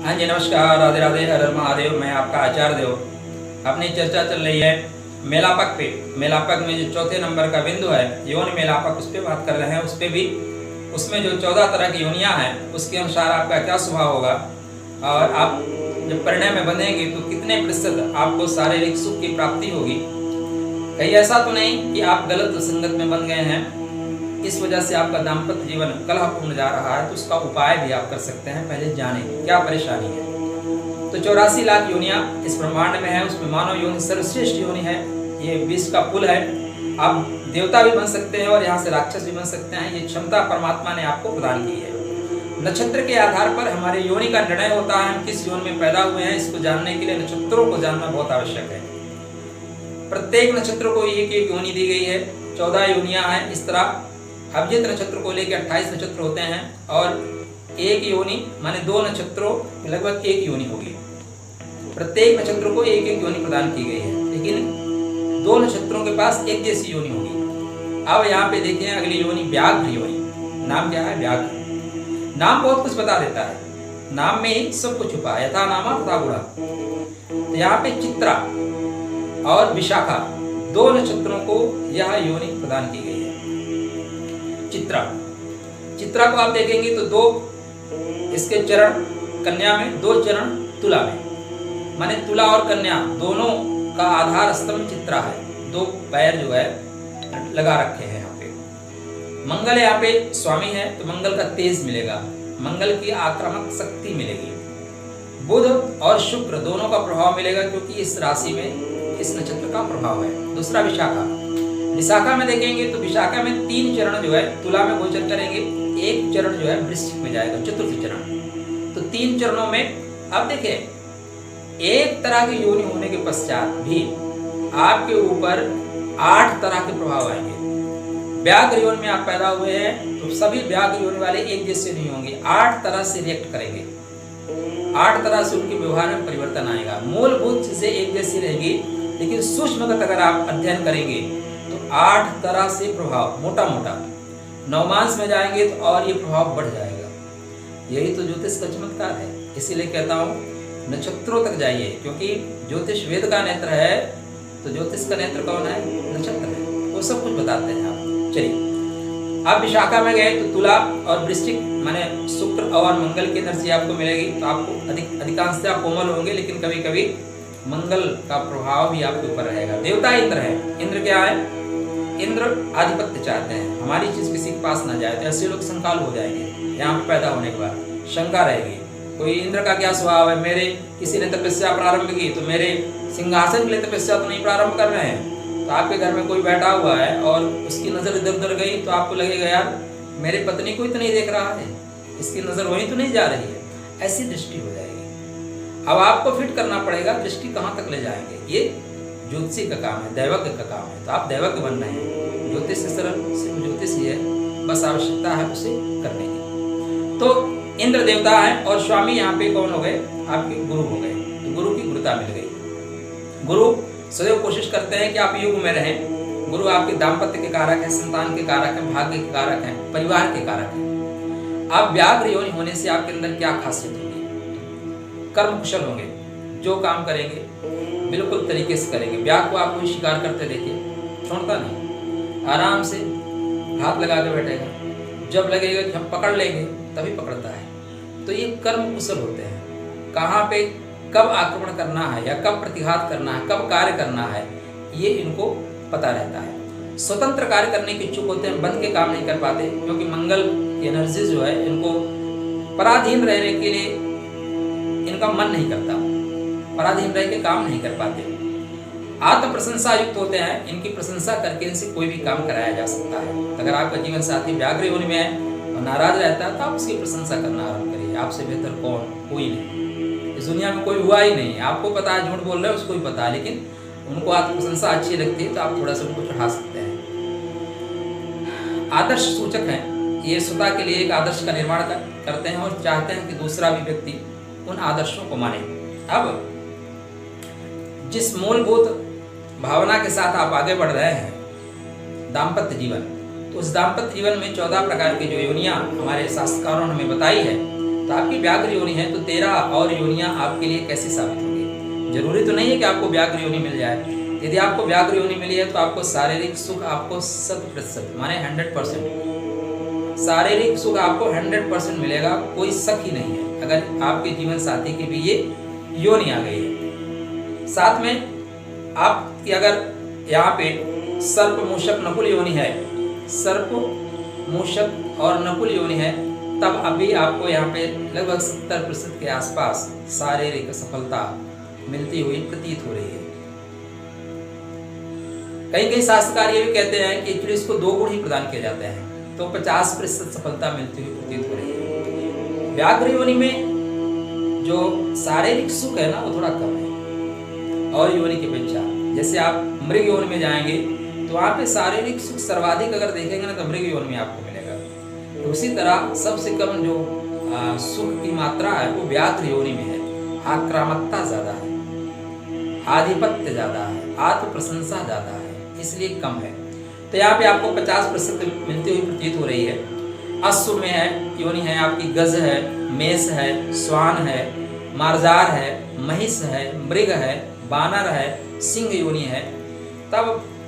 हाँ जी, नमस्कार, राधे राधे, हर हर महादेव। मैं आपका आचार्य देव। अपनी चर्चा चल रही है मेलापक पे। मेलापक में जो चौथे नंबर का बिंदु है यौन मेलापक, उस पर बात कर रहे हैं। उस पर भी उसमें जो 14 तरह की योनियाँ हैं उसके अनुसार आपका क्या स्वभाव होगा और आप जब परिणय में बंधेंगे तो कितने प्रतिशत आपको शारीरिक सुख की प्राप्ति होगी। कहीं ऐसा तो नहीं कि आप गलत संगत में बन गए हैं, इस वजह से आपका दाम्पत्य जीवन कलहपूर्ण जा रहा है, तो उसका उपाय भी आप कर सकते हैं। पहले जानें क्या परेशानी है। तो 84 लाख योनियां इस ब्रह्मांड में है, उसमें मानव योनि सर्वश्रेष्ठ योनि है। ये विश्व का पुल है। आप देवता भी बन सकते हैं और यहाँ से राक्षस भी बन सकते हैं। ये क्षमता परमात्मा ने आपको प्रदान की है। नक्षत्र के आधार पर हमारे योनि का निर्णय होता है, हम किस योनि में पैदा हुए हैं। इसको जानने के लिए नक्षत्रों को जानना बहुत आवश्यक है। प्रत्येक नक्षत्र को एक एक योनि दी गई है, 14 योनियां हैं। इस तरह अभिजित नक्षत्र को लेकर 28 नक्षत्र होते हैं और एक योनि माने 2 नक्षत्रों लगभग एक योनि होगी। प्रत्येक नक्षत्र को एक एक योनि प्रदान की गई है, लेकिन 2 नक्षत्रों के पास एक जैसी योनि होगी। अब यहाँ पे देखिए अगली योनि व्याघ्र योनि। नाम क्या है? व्याघ्र। नाम बहुत कुछ बता देता है, नाम में ही सब कुछ छुपा है। यथा नामा तथा गुणा। तो यहाँ पे चित्रा और विशाखा 2 नक्षत्रों को यह योनि प्रदान की गई है। चित्रा को आप देखेंगे तो 2 इसके चरण कन्या में, 2 चरण तुला में। माने तुला और कन्या दोनों का आधार स्तंभ चित्रा है। 2 पैर जो है लगा रखे हैं यहाँ पे। मंगल यहाँ पे स्वामी है, तो मंगल का तेज मिलेगा, मंगल की आक्रामक शक्ति मिलेगी। बुध और शुक्र दोनों का प्रभाव मिलेगा, क्योंकि इस राशि में इस नक्षत्र का प्रभाव है। दूसरा विशाखा में देखेंगे तो विशाखा में 3 चरण जो है तुला में गोचर करेंगे, 1 चरण जो है वृश्चिक में जाएगा, चतुर्थ चरण। तो 3 चरणों में अब देखिए एक तरह की योनि होने के पश्चात भी आपके ऊपर 8 तरह के प्रभाव आएंगे। व्याघ्र योनि में आप पैदा हुए हैं तो सभी व्याघ्र योनि वाले एक जैसे नहीं होंगे, 8 तरह से रिएक्ट करेंगे, 8 तरह से उनके व्यवहार में परिवर्तन आएगा। मूलभूत चीजें एक जैसी रहेगी, लेकिन सूक्ष्मगत अगर आप अध्ययन करेंगे तो 8 तरह से प्रभाव मोटा नवमांश में जाएंगे तो और ये प्रभाव बढ़ जाएगा। यही तो ज्योतिष का चमत्कार है। इसीलिए कहता हूँ नक्षत्रों तक जाइए, क्योंकि ज्योतिष वेद का नेत्र है, तो ज्योतिष का नेत्र कौन है? नक्षत्र है। वो सब कुछ बताते हैं आप। चलिए, आप विशाखा में गए तो तुला और वृश्चिक माने शुक्र और मंगल की एनर्जी आपको मिलेगी, तो आपको अधिकांशतः आप कोमल होंगे, लेकिन कभी कभी मंगल का प्रभाव भी आपके ऊपर रहेगा। देवता इंद्र है। इंद्र क्या है? इंद्र आधिपत्य चाहते हैं, हमारी चीज किसी के पास ना जाए, तो ऐसे लोग संकाल हो जाएंगे। यहाँ पे पैदा होने के बाद शंका रहेगी, कोई इंद्र का क्या स्वभाव है, मेरे किसी ने तपस्या प्रारंभ की तो मेरे सिंहासन के लिए तपस्या तो नहीं प्रारंभ कर रहे हैं। तो आपके घर में कोई बैठा हुआ है और उसकी नजर इधर उधर गई तो आपको लगेगा यार मेरे पत्नी को तो नहीं देख रहा है, इसकी नजर वहीं तो नहीं जा रही है, ऐसी दृष्टि हो जाएगी। अब आपको फिट करना पड़ेगा दृष्टि कहाँ तक ले जाएंगे। ये ज्योतिषी का काम है, दैवज्ञ का काम है। तो आप दैवज्ञ बन रहे हैं। ज्योतिष से सरल सिर्फ ज्योतिष ही है, बस आवश्यकता है उसे करने की। तो इंद्र देवता है और स्वामी यहाँ पे कौन हो गए? आपके गुरु हो गए। तो गुरु की गुरुता मिल गई। गुरु सदैव कोशिश करते हैं कि आप युग में रहें। गुरु आपके दाम्पत्य के कारक है, संतान के कारक है, भाग्य के कारक है, परिवार के कारक है। आप व्याघ्र योनि होने से आपके अंदर क्या खासियत होगी? कर्म कुशल होंगे, जो काम करेंगे बिल्कुल तरीके से करेंगे। व्याघ्र को आप कोई शिकार करते देखिए, छोड़ता नहीं, आराम से हाथ लगा के बैठेगा, जब लगेगा कि हम पकड़ लेंगे तभी पकड़ता है। तो ये कर्म कुशल होते हैं। कहाँ पे कब आक्रमण करना है या कब प्रतिघात करना है, कब कार्य करना है, ये इनको पता रहता है। स्वतंत्र कार्य करने के इच्छुक होते हैं, बंद के काम नहीं कर पाते, क्योंकि मंगल की एनर्जी जो है इनको पराधीन रहने के लिए इनका मन नहीं करता, पराधीन रह के काम नहीं कर पाते। आत्म प्रशंसा युक्त होते हैं, इनकी प्रशंसा करके इनसे कोई भी काम कराया जा सकता है। अगर आपका जीवन साथी व्याघ्र योनि में है और नाराज रहता है तो आप उसकी प्रशंसा करना आरंभ करिए। आपसे बेहतर कौन? कोई नहीं, इस दुनिया में कोई हुआ ही नहीं। आपको पता है झूठ बोल रहे हैं, उसको भी पता है, लेकिन उनको आत्म प्रशंसा अच्छी लगती है तो आप थोड़ा सा उनको चढ़ा सकते हैं। आदर्श सूचक हैं, ये स्वतः के लिए एक आदर्श का निर्माण करते हैं और चाहते हैं कि दूसरा भी व्यक्ति उन आदर्शों को माने। अब जिस मूलभूत भावना के साथ आप आगे बढ़ रहे हैं दाम्पत्य जीवन, तो उस दाम्पत्य जीवन में 14 प्रकार की जो योनियां हमारे शास्त्रकारों ने हमें बताई है, तो आपकी व्याघ्र योनि है, तो 13 और योनियां आपके लिए कैसी साबित होंगी? जरूरी तो नहीं है कि आपको व्याघ्र योनि मिल जाए। यदि आपको व्याघ्र योनि मिली है तो आपको शारीरिक सुख आपको 100% माने 100% शारीरिक सुख आपको 100% मिलेगा, कोई शक ही नहीं है अगर आपके जीवन साथी की भी ये योनि आ गई है। साथ में आपकी अगर यहाँ पे सर्प मूषक नकुल योनि है, सर्प मूषक और नकुल योनि है, तब अभी आपको यहाँ पे लगभग 70% के आसपास शारीरिक सफलता मिलती हुई प्रतीत हो रही है। कई शास्त्रकार ये भी कहते हैं कि एक्चुअली इसको 2 गुण ही प्रदान किए जाते हैं, तो 50% सफलता मिलती हुई प्रतीत हो रही है। व्याघ्र योनि में जो शारीरिक सुख है ना वो थोड़ा कम है और योनि की अपेक्षा। जैसे आप मृग योनि में जाएंगे तो वहाँ पे शारीरिक सुख सर्वाधिक अगर देखेंगे ना तो मृग योनि में आपको मिलेगा। तो उसी तरह सबसे कम जो सुख की मात्रा है वो व्याघ्र योनि में है। आक्रामकता ज्यादा है, आधिपत्य ज्यादा है, आत्म प्रशंसा ज्यादा है, इसलिए कम है। तो यहाँ पे आपको 50% मिलती हुई प्रतीत हो रही है। अश्व में है योनि है आपकी, गज है, मेष है, श्वान है, मार्जार है, महिष है, मृग है, बानर है, सिंह योनि है। तब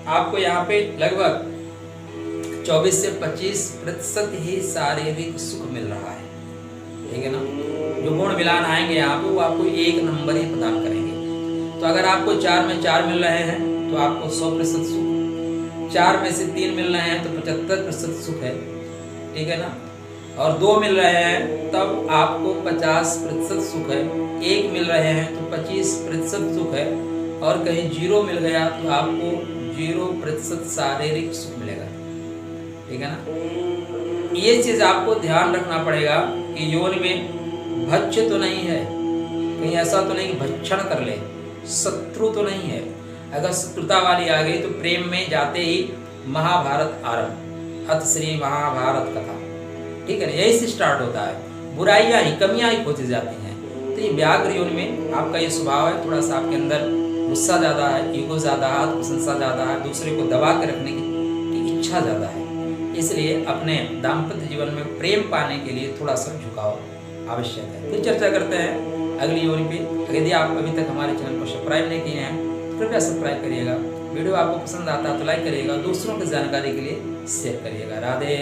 आपको यहाँ पे लगभग 24 से 25% ही शारीरिक सुख मिल रहा है, ठीक है ना। जो गुण मिलान आएंगे यहाँ पे वो आपको 1 नंबर ही प्रदान करेंगे। तो अगर आपको 4 में 4 मिल रहे हैं तो आपको 100% सुख, 4 में से 3 मिल रहे हैं तो 75% सुख है, ठीक है ना। और 2 मिल रहे हैं तब आपको 50% सुख है, 1 मिल रहे हैं तो 25% सुख है, और कहीं 0 मिल गया तो आपको 0% शारीरिक सुख मिलेगा, ठीक है ना। ये चीज आपको ध्यान रखना पड़ेगा कि योनि में भक्ष्य तो नहीं है, कहीं ऐसा तो नहीं भक्षण कर ले, शत्रु तो नहीं है। अगर शत्रुता वाली आ गई तो प्रेम में जाते ही महाभारत आरंभ, अथ श्री महाभारत कथा, ठीक है ना, यही से स्टार्ट होता है। बुराइयां ही, कमियां ही खोजी जाती हैं। तो ये व्याघ्र योनि में आपका ये स्वभाव है, थोड़ा सा आपके अंदर गुस्सा ज्यादा है, ईगो ज्यादा है, आत्मप्रशंसा ज्यादा है, दूसरे को दबा के रखने की इच्छा ज्यादा है। इसलिए अपने दाम्पत्य जीवन में प्रेम पाने के लिए थोड़ा सा झुकाव आवश्यक है। फिर चर्चा करते हैं अगली योनि पे। यदि आप अभी तक हमारे चैनल को सब्सक्राइब नहीं किए हैं तो कृपया सब्सक्राइब करिएगा। वीडियो आपको पसंद आता है तो लाइक करिएगा, दूसरों की जानकारी के लिए शेयर करिएगा। राधे।